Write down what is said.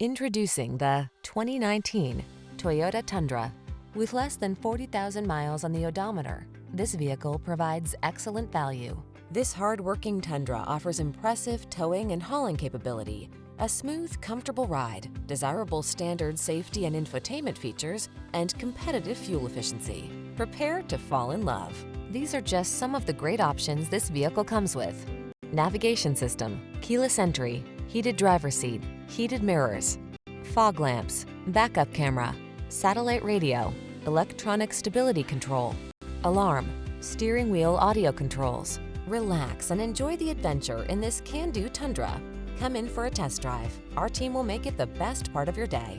Introducing the 2019 Toyota Tundra. With less than 40,000 miles on the odometer, this vehicle provides excellent value. This hard-working Tundra offers impressive towing and hauling capability, a smooth, comfortable ride, desirable standard safety and infotainment features, and competitive fuel efficiency. Prepare to fall in love. These are just some of the great options this vehicle comes with: navigation system, keyless entry, heated driver's seat, heated mirrors, fog lamps, backup camera, satellite radio, electronic stability control, alarm, steering wheel audio controls. Relax and enjoy the adventure in this can-do Tundra. Come in for a test drive. Our team will make it the best part of your day.